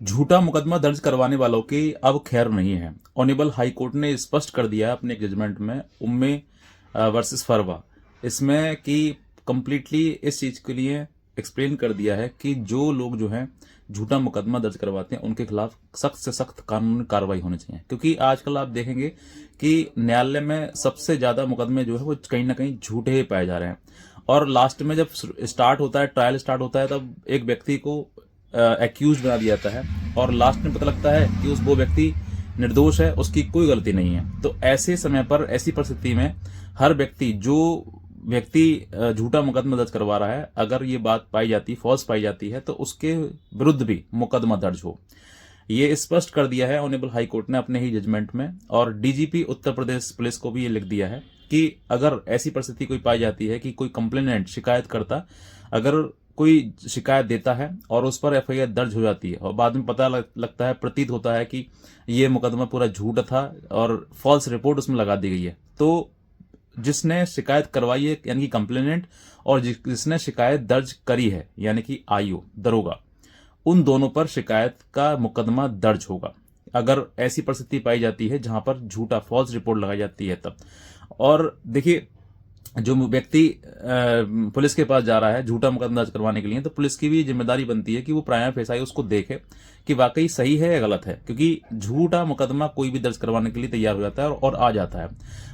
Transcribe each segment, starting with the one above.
झूठा मुकदमा दर्ज करवाने वालों की अब खैर नहीं है। ऑनेबल हाई कोर्ट ने स्पष्ट कर दिया है अपने एक जजमेंट में, उम्मे वर्सेस फरवा, इसमें कि कंप्लीटली इस चीज के लिए एक्सप्लेन कर दिया है कि जो लोग जो हैं झूठा मुकदमा दर्ज करवाते हैं उनके खिलाफ सख्त से सख्त कानूनी कार्रवाई होनी चाहिए। क्योंकि आजकल आप देखेंगे कि न्यायालय में सबसे ज्यादा मुकदमे जो है वो कहीं ना कहीं झूठे ही पाए जा रहे हैं। और लास्ट में जब स्टार्ट होता है, ट्रायल स्टार्ट होता है, तब एक व्यक्ति को एक्यूज बना दिया जाता है और लास्ट में पता लगता है कि वो व्यक्ति निर्दोष है, उसकी कोई गलती नहीं है। तो ऐसे समय पर, ऐसी परिस्थिति में हर व्यक्ति, जो व्यक्ति झूठा मुकदमा दर्ज करवा रहा है, अगर ये बात पाई जाती, फॉल्स पाई जाती है, तो उसके विरुद्ध भी मुकदमा दर्ज हो। ये स्पष्ट कर दिया है ऑनेबल हाई कोर्ट ने अपने ही जजमेंट में। और डीजीपी उत्तर प्रदेश पुलिस को भी ये लिख दिया है कि अगर ऐसी परिस्थिति कोई पाई जाती है कि कोई कंप्लेनेंट, शिकायतकर्ता, अगर कोई शिकायत देता है और उस पर एफआईआर दर्ज हो जाती है और बाद में पता लगता है, प्रतीत होता है कि ये मुकदमा पूरा झूठ था और फॉल्स रिपोर्ट उसमें लगा दी गई है, तो जिसने शिकायत करवाई है यानी कि कंप्लेनेंट, और जिसने शिकायत दर्ज करी है यानी कि आईओ, दरोगा, उन दोनों पर शिकायत का मुकदमा दर्ज होगा अगर ऐसी परिस्थिति पाई जाती है जहां पर झूठा, फॉल्स रिपोर्ट लगाई जाती है तब। और देखिए, जो व्यक्ति पुलिस के पास जा रहा है झूठा मुकदमा दर्ज करवाने के लिए, तो पुलिस की भी जिम्मेदारी बनती है कि वो प्राइमा फेसाई उसको देखे कि वाकई सही है या गलत है। क्योंकि झूठा मुकदमा कोई भी दर्ज करवाने के लिए तैयार हो जाता है और आ जाता है।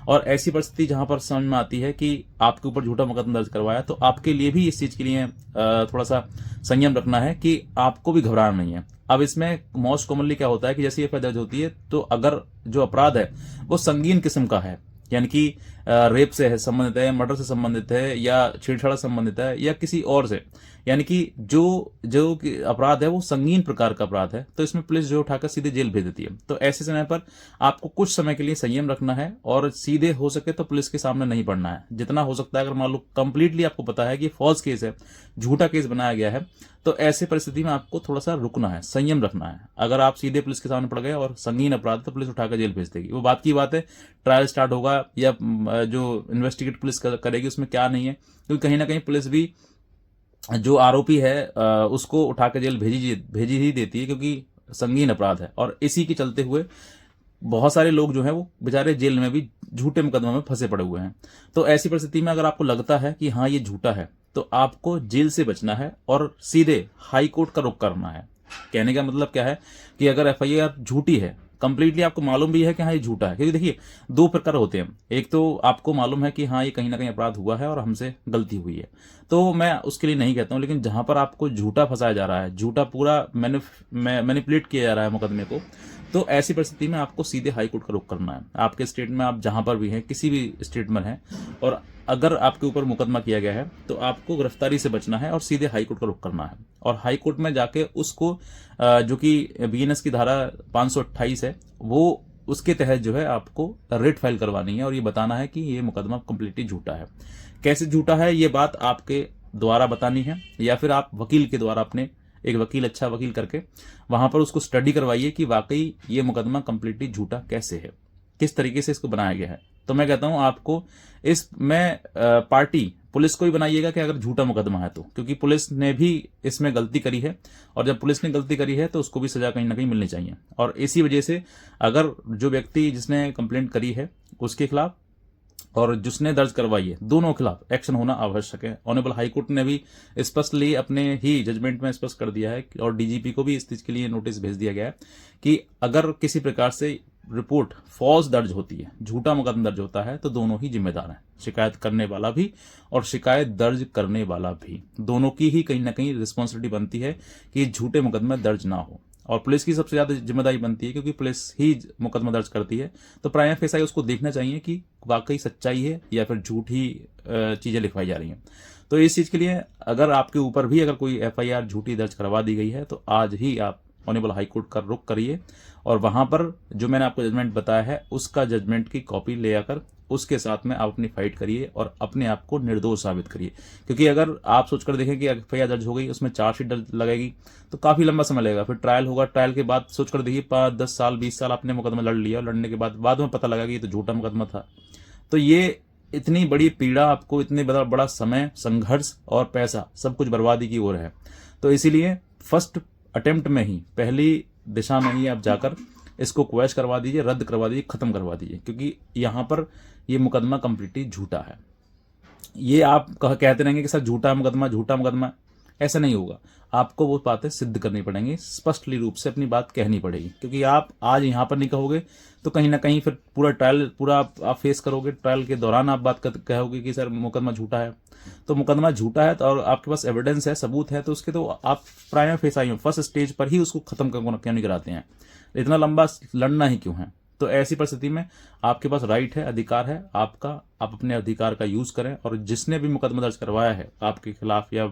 और ऐसी परिस्थिति जहां पर समझ में आती है कि आपके ऊपर झूठा मुकदमा दर्ज करवाया, तो आपके लिए भी इस चीज के लिए थोड़ा सा संयम रखना है कि आपको भी घबराना नहीं है। अब इसमें मोस्ट कॉमनली क्या होता है कि जैसे एफआईआर दर्ज होती है, तो अगर जो अपराध है वो संगीन किस्म का है, यानी कि रेप से है संबंधित है, मर्डर से संबंधित है, या छेड़छाड़ संबंधित है, या किसी और से, यानी कि जो जो अपराध है वो संगीन प्रकार का अपराध है, तो इसमें पुलिस जो उठाकर सीधे जेल भेज देती है। तो ऐसे समय पर आपको कुछ समय के लिए संयम रखना है और सीधे हो सके तो पुलिस के सामने नहीं पड़ना है। जितना हो सकता है, अगर मान लो कंप्लीटली आपको पता है कि फॉल्स केस है, झूठा केस बनाया गया है, तो ऐसी परिस्थिति में आपको थोड़ा सा रुकना है, संयम रखना है। अगर आप सीधे पुलिस के सामने पड़ गए और संगीन अपराध, तो पुलिस उठाकर जेल भेज देगी, वो बात की बात है। ट्रायल स्टार्ट होगा या जो इन्वेस्टिगेट पुलिस करेगी उसमें क्या नहीं है, क्योंकि कहीं ना कहीं पुलिस भी जो आरोपी है उसको उठाकर जेल भेजी ही देती है, क्योंकि संगीन अपराध है। और इसी के चलते हुए बहुत सारे लोग जो हैं वो बेचारे जेल में भी झूठे मुकदमे में फंसे पड़े हुए हैं। तो ऐसी परिस्थिति में अगर आपको लगता है कि हाँ ये झूठा है, तो आपको जेल से बचना है और सीधे हाई कोर्ट का रुख करना है। कहने का मतलब क्या है कि अगर एफआईआर झूठी है, कंप्लीटली आपको मालूम भी है कि हाँ ये झूठा है, क्योंकि देखिए दो प्रकार होते हैं। एक तो आपको मालूम है कि हाँ ये कहीं ना कहीं अपराध हुआ है और हमसे गलती हुई है, तो मैं उसके लिए नहीं कहता हूं। लेकिन जहां पर आपको झूठा फंसाया जा रहा है, झूठा पूरा मैनिपुलेट किया जा रहा है मुकदमे को, तो ऐसी परिस्थिति में आपको सीधे हाई कोर्ट का रुख करना है। आपके स्टेट में, आप जहां पर भी हैं, किसी भी स्टेट में हैं, और अगर आपके ऊपर मुकदमा किया गया है, तो आपको गिरफ्तारी से बचना है और सीधे हाई कोर्ट का रुख करना है। और हाई कोर्ट में जाके उसको जो कि बीएनएस की धारा 528 है, वो उसके तहत जो है आपको रिट फाइल करवानी है और ये बताना है कि ये मुकदमा कंप्लीटली झूठा है। कैसे झूठा है ये बात आपके द्वारा बतानी है, या फिर आप वकील के द्वारा, अपने एक वकील, अच्छा वकील करके वहां पर उसको स्टडी करवाइए कि वाकई ये मुकदमा कंप्लीटली झूठा कैसे है, किस तरीके से इसको बनाया गया है। तो मैं कहता हूं आपको इसमें पार्टी पुलिस को ही बनाइएगा कि अगर झूठा मुकदमा है तो, क्योंकि पुलिस ने भी इसमें गलती करी है, और जब पुलिस ने गलती करी है तो उसको भी सजा कहीं ना कहीं मिलनी चाहिए। और इसी वजह से अगर जो व्यक्ति जिसने कंप्लेंट करी है उसके खिलाफ और जिसने दर्ज करवाई है, दोनों के खिलाफ एक्शन होना आवश्यक है। ऑनरेबल हाईकोर्ट ने भी स्पष्टली अपने ही जजमेंट में स्पष्ट कर दिया है, और डीजीपी को भी इस चीज के लिए नोटिस भेज दिया गया है कि अगर किसी प्रकार से रिपोर्ट फॉल्स दर्ज होती है, झूठा मुकदमा दर्ज होता है, तो दोनों ही जिम्मेदार हैं, शिकायत करने वाला भी और शिकायत दर्ज करने वाला भी। दोनों की ही कहीं ना कहीं रिस्पॉन्सिबिलिटी बनती है कि झूठे मुकदमे दर्ज ना हो। और पुलिस की सबसे ज्यादा जिम्मेदारी बनती है, क्योंकि पुलिस ही मुकदमा दर्ज करती है, तो प्राइमा फेसाई उसको देखना चाहिए कि वाकई सच्चाई है या फिर झूठी चीजें लिखवाई जा रही हैं। तो इस चीज के लिए अगर आपके ऊपर भी अगर कोई एफआईआर झूठी दर्ज करवा दी गई है, तो आज ही आप ऑनरेबल हाईकोर्ट का रुख करिए और वहां पर जो मैंने आपको जजमेंट बताया है उसका जजमेंट की कॉपी ले आकर उसके साथ में आप अपनी फाइट करिए और अपने आप को निर्दोष साबित करिए। क्योंकि अगर आप सोचकर देखें कि एफआईआर दर्ज हो गई, उसमें चार्जशीट लगेगी, तो काफी लंबा समय लगेगा, फिर ट्रायल होगा, ट्रायल के बाद सोचकर देखिए 5-10 साल 20 साल आपने मुकदमा लड़ लिया, और लड़ने के बाद में पता लगा कि ये तो झूठा मुकदमा था। तो ये इतनी बड़ी पीड़ा आपको, इतने बड़ा समय, संघर्ष और पैसा, सब कुछ बर्बादी की ओर है। तो इसीलिए फर्स्ट अटेम्प्ट में ही, पहली दिशा में ही आप जाकर इसको क्वैश करवा दीजिए, रद्द करवा दीजिए, ख़त्म करवा दीजिए, क्योंकि यहाँ पर ये मुकदमा कम्प्लीटली झूठा है। ये आप कहते रहेंगे कि सर झूठा मुकदमा, ऐसा नहीं होगा। आपको वो बातें सिद्ध करनी पड़ेंगी, स्पष्टली रूप से अपनी बात कहनी पड़ेगी, क्योंकि आप आज यहाँ पर नहीं कहोगे तो कहीं ना कहीं फिर पूरा ट्रायल आप फेस करोगे। ट्रायल के दौरान आप बात कहोगे कि सर मुकदमा झूठा है, तो मुकदमा झूठा है तो और आपके पास एविडेंस है, सबूत है, तो उसके तो आप प्राइमा फेसाई फर्स्ट स्टेज पर ही उसको खत्म क्यों नहीं कराते हैं? इतना लंबा लड़ना ही क्यों है? तो ऐसी परिस्थिति में आपके पास राइट है, अधिकार है आपका, आप अपने अधिकार का यूज करें, और जिसने भी मुकदमा दर्ज करवाया है आपके खिलाफ, या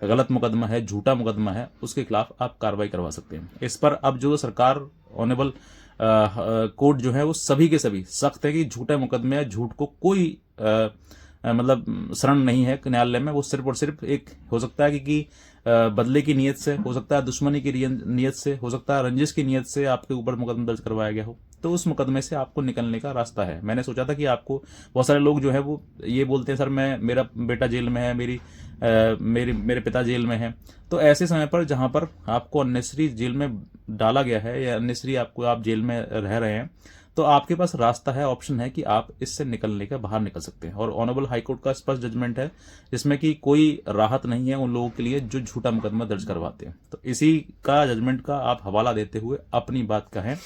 गलत मुकदमा है, झूठा मुकदमा है, उसके खिलाफ आप कार्रवाई करवा सकते हैं। इस पर अब जो सरकार, ऑनरेबल कोर्ट जो है वो सभी के सभी सख्त है कि झूठे मुकदमे या झूठ को कोई मतलब शरण नहीं है न्यायालय में। वो सिर्फ और सिर्फ एक हो सकता है कि बदले की नीयत से, हो सकता है दुश्मनी की नीयत से, हो सकता है रंजिश की नीयत से आपके ऊपर मुकदमा दर्ज करवाया गया हो, तो उस मुकदमे से आपको निकलने का रास्ता है। मैंने सोचा था कि आपको, बहुत सारे लोग जो है वो ये बोलते हैं सर मेरा बेटा जेल में है, मेरे पिता जेल में है, तो ऐसे समय पर जहां पर आपको अननेसरी जेल में डाला गया है या अननेसरी आप जेल में रह रहे हैं, तो आपके पास रास्ता है, ऑप्शन है कि आप इससे निकलने का, बाहर निकल सकते हैं। और ऑनरेबल हाईकोर्ट का स्पष्ट जजमेंट है जिसमें कि कोई राहत नहीं है उन लोगों के लिए जो झूठा मुकदमा दर्ज करवाते हैं। तो इसी का जजमेंट का आप हवाला देते हुए अपनी बात कहें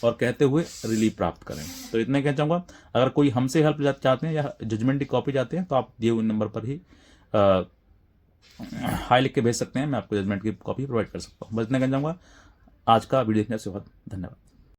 और कहते हुए रिलीफ प्राप्त करें। तो इतना ही कहना चाहूँगा। अगर कोई हमसे हेल्प चाहते हैं या जजमेंट की कॉपी चाहते हैं तो आप दिए हुए नंबर पर ही हाई लिख के भेज सकते हैं, मैं आपको जजमेंट की कॉपी प्रोवाइड कर सकता हूँ। बस इतना कहना चाहूँगा। आज का वीडियो देखने से बहुत धन्यवाद।